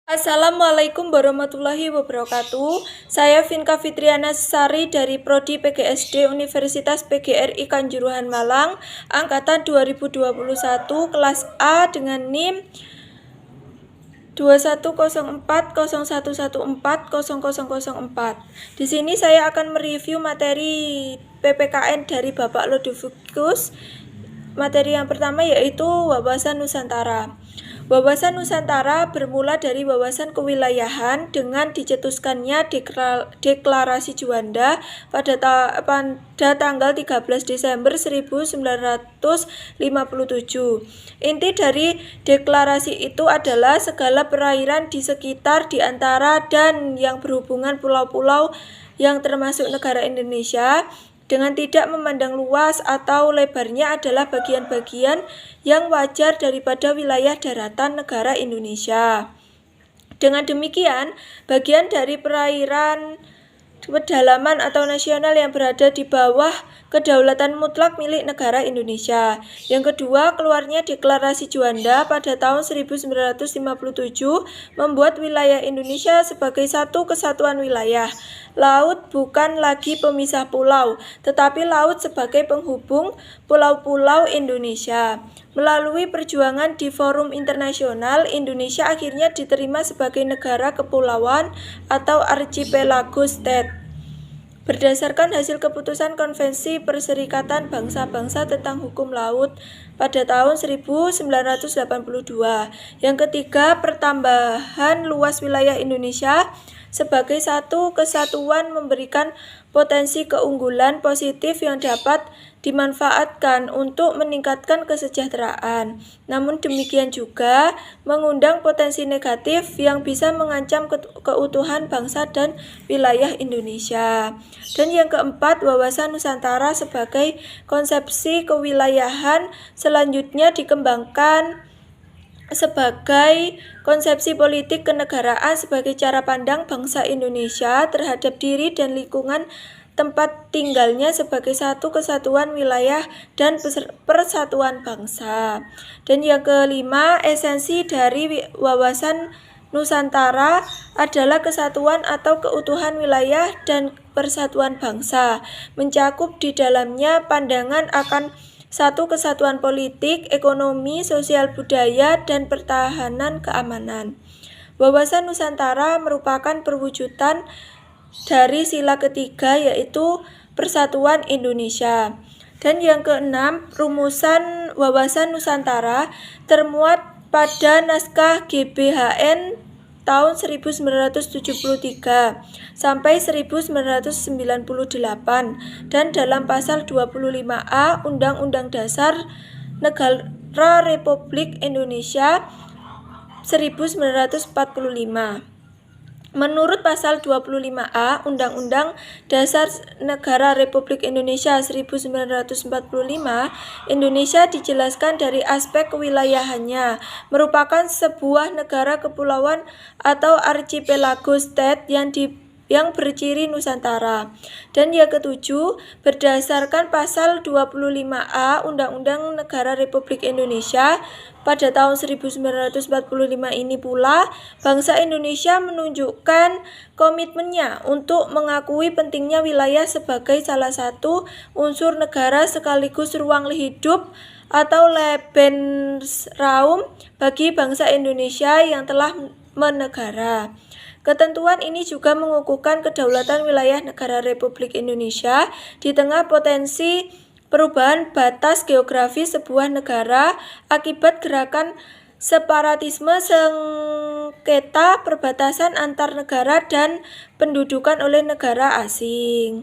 Assalamualaikum warahmatullahi wabarakatuh. Saya Vinka Fitriana Sari dari Prodi PGSD Universitas PGRI Kanjuruhan Malang, angkatan 2021, kelas A dengan NIM 210401140004. Di sini saya akan mereview materi PPKN dari Bapak Lodovicus. Materi yang pertama yaitu wawasan Nusantara. Wawasan Nusantara bermula dari wawasan kewilayahan dengan dicetuskannya Deklarasi Juanda pada tanggal 13 Desember 1957. Inti dari deklarasi itu adalah segala perairan di sekitar, di antara, dan yang berhubungan pulau-pulau yang termasuk negara Indonesia dengan tidak memandang luas atau lebarnya adalah bagian-bagian yang wajar daripada wilayah daratan negara Indonesia. Dengan demikian, bagian dari perairan pedalaman atau nasional yang berada di bawah kedaulatan mutlak milik negara Indonesia. Yang kedua, keluarnya Deklarasi Juanda pada tahun 1957 membuat wilayah Indonesia sebagai satu kesatuan wilayah. Laut bukan lagi pemisah pulau, tetapi laut sebagai penghubung pulau-pulau Indonesia. Melalui perjuangan di forum internasional, Indonesia akhirnya diterima sebagai negara kepulauan atau archipelago state. Berdasarkan hasil keputusan Konvensi Perserikatan Bangsa-Bangsa tentang Hukum Laut pada tahun 1982. Yang ketiga, pertambahan luas wilayah Indonesia sebagai satu kesatuan memberikan potensi keunggulan positif yang dapat dimanfaatkan untuk meningkatkan kesejahteraan. Namun demikian juga mengundang potensi negatif yang bisa mengancam keutuhan bangsa dan wilayah Indonesia. Dan yang keempat, wawasan Nusantara sebagai konsepsi kewilayahan selanjutnya dikembangkan sebagai konsepsi politik kenegaraan sebagai cara pandang bangsa Indonesia terhadap diri dan lingkungan tempat tinggalnya sebagai satu kesatuan wilayah dan persatuan bangsa. Dan yang kelima, esensi dari wawasan Nusantara adalah kesatuan atau keutuhan wilayah dan persatuan bangsa, mencakup di dalamnya pandangan akan satu kesatuan politik, ekonomi, sosial budaya, dan pertahanan keamanan. Wawasan Nusantara merupakan perwujudan dari sila ketiga yaitu Persatuan Indonesia. Dan yang keenam, rumusan wawasan Nusantara termuat pada naskah GBHN tahun 1973 sampai 1998 dan dalam pasal 25A Undang-Undang Dasar Negara Republik Indonesia 1945. Menurut pasal 25A Undang-Undang Dasar Negara Republik Indonesia 1945, Indonesia dijelaskan dari aspek kewilayahannya, merupakan sebuah negara kepulauan atau archipelago state yang berciri Nusantara. Dan yang ketujuh, berdasarkan pasal 25A Undang-Undang Negara Republik Indonesia pada tahun 1945 ini pula, bangsa Indonesia menunjukkan komitmennya untuk mengakui pentingnya wilayah sebagai salah satu unsur negara sekaligus ruang hidup atau Lebensraum bagi bangsa Indonesia yang telah menegara. Ketentuan ini juga mengukuhkan kedaulatan wilayah negara Republik Indonesia di tengah potensi perubahan batas geografis sebuah negara akibat gerakan separatisme, sengketa perbatasan antar negara dan pendudukan oleh negara asing.